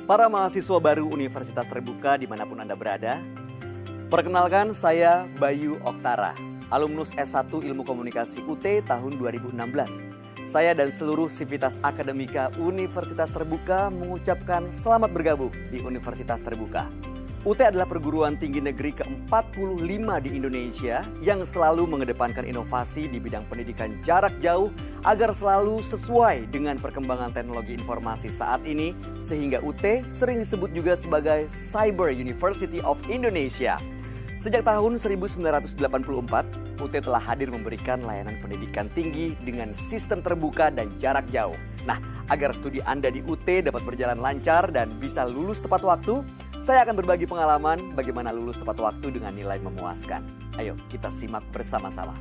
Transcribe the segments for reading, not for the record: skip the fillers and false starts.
Para mahasiswa baru Universitas Terbuka dimanapun Anda berada. Perkenalkan, saya Bayu Oktara, alumnus S1 Ilmu Komunikasi UT tahun 2016. Saya dan seluruh sivitas akademika Universitas Terbuka mengucapkan selamat bergabung di Universitas Terbuka. UT adalah perguruan tinggi negeri ke-45 di Indonesia yang selalu mengedepankan inovasi di bidang pendidikan jarak jauh agar selalu sesuai dengan perkembangan teknologi informasi saat ini, sehingga UT sering disebut juga sebagai Cyber University of Indonesia. Sejak tahun 1984, UT telah hadir memberikan layanan pendidikan tinggi dengan sistem terbuka dan jarak jauh. Nah, agar studi Anda di UT dapat berjalan lancar dan bisa lulus tepat waktu, saya akan berbagi pengalaman bagaimana lulus tepat waktu dengan nilai memuaskan. Ayo kita simak bersama-sama.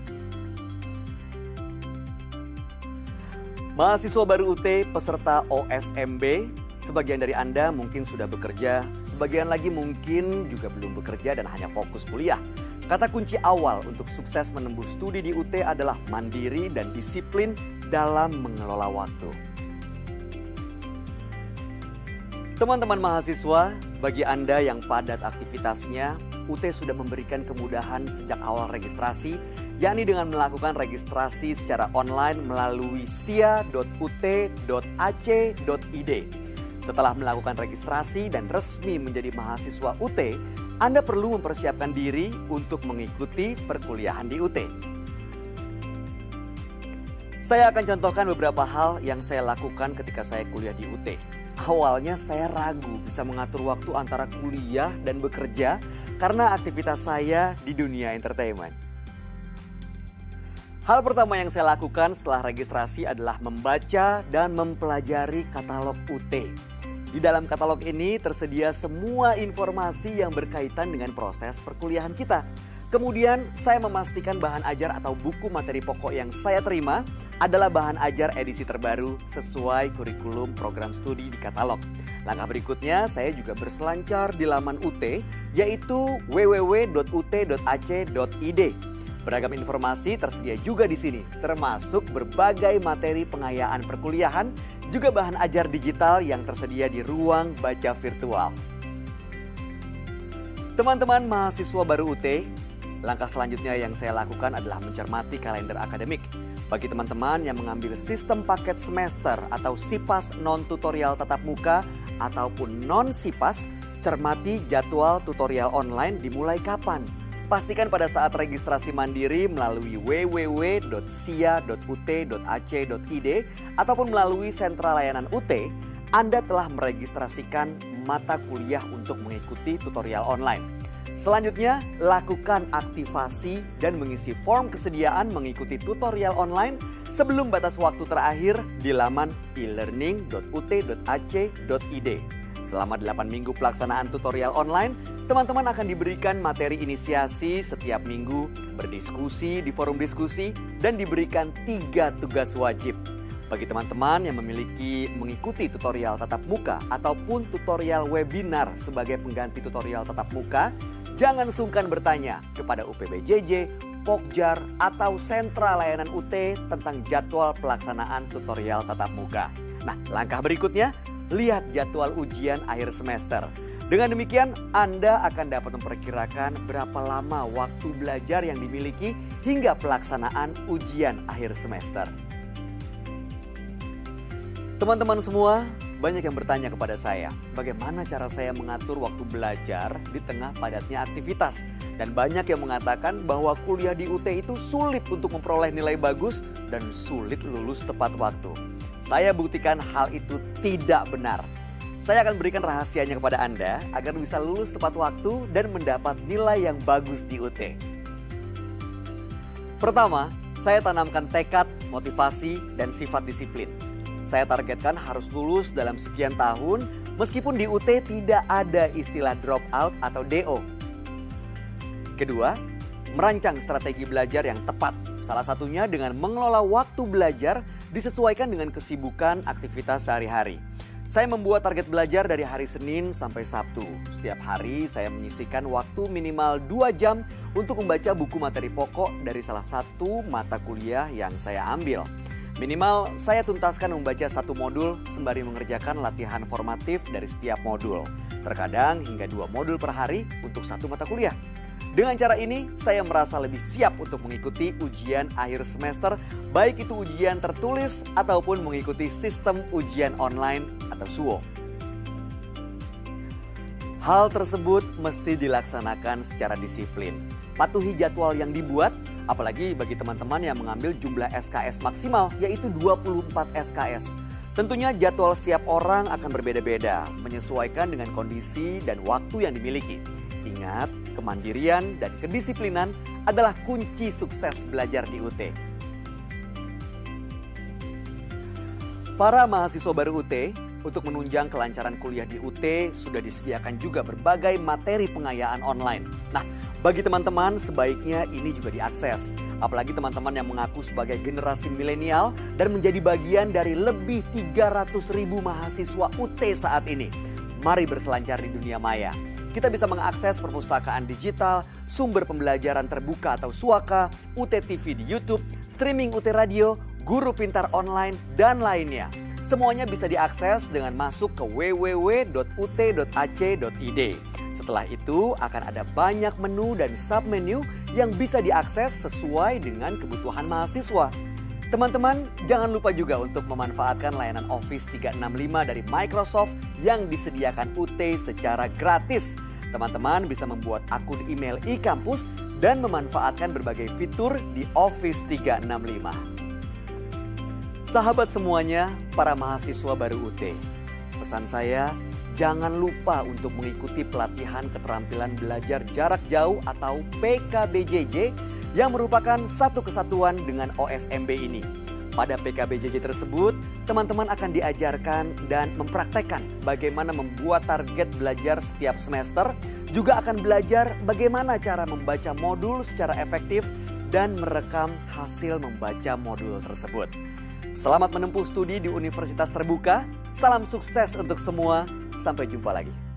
Mahasiswa baru UT peserta OSMB, sebagian dari Anda mungkin sudah bekerja, sebagian lagi mungkin juga belum bekerja dan hanya fokus kuliah. Kata kunci awal untuk sukses menembus studi di UT adalah mandiri dan disiplin dalam mengelola waktu. Teman-teman mahasiswa, bagi Anda yang padat aktivitasnya, UT sudah memberikan kemudahan sejak awal registrasi, yakni dengan melakukan registrasi secara online melalui sia.ut.ac.id. Setelah melakukan registrasi dan resmi menjadi mahasiswa UT, Anda perlu mempersiapkan diri untuk mengikuti perkuliahan di UT. Saya akan contohkan beberapa hal yang saya lakukan ketika saya kuliah di UT. Awalnya saya ragu bisa mengatur waktu antara kuliah dan bekerja karena aktivitas saya di dunia entertainment. Hal pertama yang saya lakukan setelah registrasi adalah membaca dan mempelajari katalog UT. Di dalam katalog ini tersedia semua informasi yang berkaitan dengan proses perkuliahan kita. Kemudian saya memastikan bahan ajar atau buku materi pokok yang saya terima adalah bahan ajar edisi terbaru sesuai kurikulum program studi di katalog. Langkah berikutnya saya juga berselancar di laman UT, yaitu www.ut.ac.id. Beragam informasi tersedia juga di sini, termasuk berbagai materi pengayaan perkuliahan, juga bahan ajar digital yang tersedia di ruang baca virtual. Teman-teman mahasiswa baru UT, langkah selanjutnya yang saya lakukan adalah mencermati kalender akademik. Bagi teman-teman yang mengambil sistem paket semester atau SIPAS non-tutorial tatap muka ataupun non-SIPAS, cermati jadwal tutorial online dimulai kapan. Pastikan pada saat registrasi mandiri melalui www.sia.ut.ac.id ataupun melalui sentra layanan UT, Anda telah meregistrasikan mata kuliah untuk mengikuti tutorial online. Selanjutnya, lakukan aktivasi dan mengisi form kesediaan mengikuti tutorial online sebelum batas waktu terakhir di laman elearning.ut.ac.id. Selama 8 minggu pelaksanaan tutorial online, teman-teman akan diberikan materi inisiasi setiap minggu, berdiskusi di forum diskusi, dan diberikan 3 tugas wajib. Bagi teman-teman yang mengikuti tutorial tatap muka ataupun tutorial webinar sebagai pengganti tutorial tatap muka, jangan sungkan bertanya kepada UPBJJ, Pokjar, atau sentra layanan UT tentang jadwal pelaksanaan tutorial tatap muka. Nah, langkah berikutnya, lihat jadwal ujian akhir semester. Dengan demikian, Anda akan dapat memperkirakan berapa lama waktu belajar yang dimiliki hingga pelaksanaan ujian akhir semester. Teman-teman semua, banyak yang bertanya kepada saya, bagaimana cara saya mengatur waktu belajar di tengah padatnya aktivitas. Dan banyak yang mengatakan bahwa kuliah di UT itu sulit untuk memperoleh nilai bagus dan sulit lulus tepat waktu. Saya buktikan hal itu tidak benar. Saya akan berikan rahasianya kepada Anda agar bisa lulus tepat waktu dan mendapat nilai yang bagus di UT. Pertama, saya tanamkan tekad, motivasi, dan sifat disiplin. Saya targetkan harus lulus dalam sekian tahun, meskipun di UT tidak ada istilah drop out atau DO. Kedua, merancang strategi belajar yang tepat. Salah satunya dengan mengelola waktu belajar disesuaikan dengan kesibukan aktivitas sehari-hari. Saya membuat target belajar dari hari Senin sampai Sabtu. Setiap hari saya menyisihkan waktu minimal 2 jam untuk membaca buku materi pokok dari salah satu mata kuliah yang saya ambil. Minimal saya tuntaskan membaca satu modul sembari mengerjakan latihan formatif dari setiap modul. Terkadang hingga 2 modul per hari untuk satu mata kuliah. Dengan cara ini, saya merasa lebih siap untuk mengikuti ujian akhir semester, baik itu ujian tertulis ataupun mengikuti sistem ujian online atau SUO. Hal tersebut mesti dilaksanakan secara disiplin. Patuhi jadwal yang dibuat, apalagi bagi teman-teman yang mengambil jumlah SKS maksimal, yaitu 24 SKS. Tentunya jadwal setiap orang akan berbeda-beda, menyesuaikan dengan kondisi dan waktu yang dimiliki. Ingat, kemandirian dan kedisiplinan adalah kunci sukses belajar di UT. Para mahasiswa baru UT, untuk menunjang kelancaran kuliah di UT sudah disediakan juga berbagai materi pengayaan online. Nah, bagi teman-teman sebaiknya ini juga diakses. Apalagi teman-teman yang mengaku sebagai generasi milenial dan menjadi bagian dari lebih 300.000 mahasiswa UT saat ini. Mari berselancar di dunia maya. Kita bisa mengakses perpustakaan digital, sumber pembelajaran terbuka atau SUAKA, UT TV di YouTube, streaming UT Radio, guru pintar online, dan lainnya. Semuanya bisa diakses dengan masuk ke www.ut.ac.id. Setelah itu akan ada banyak menu dan submenu yang bisa diakses sesuai dengan kebutuhan mahasiswa. Teman-teman, jangan lupa juga untuk memanfaatkan layanan Office 365 dari Microsoft yang disediakan UT secara gratis. Teman-teman bisa membuat akun email e-kampus dan memanfaatkan berbagai fitur di Office 365. Sahabat semuanya, para mahasiswa baru UT, pesan saya, jangan lupa untuk mengikuti pelatihan keterampilan belajar jarak jauh atau PKBJJ yang merupakan satu kesatuan dengan OSMB ini. Pada PKBJJ tersebut, teman-teman akan diajarkan dan mempraktekkan bagaimana membuat target belajar setiap semester, juga akan belajar bagaimana cara membaca modul secara efektif dan merekam hasil membaca modul tersebut. Selamat menempuh studi di Universitas Terbuka. Salam sukses untuk semua. Sampai jumpa lagi.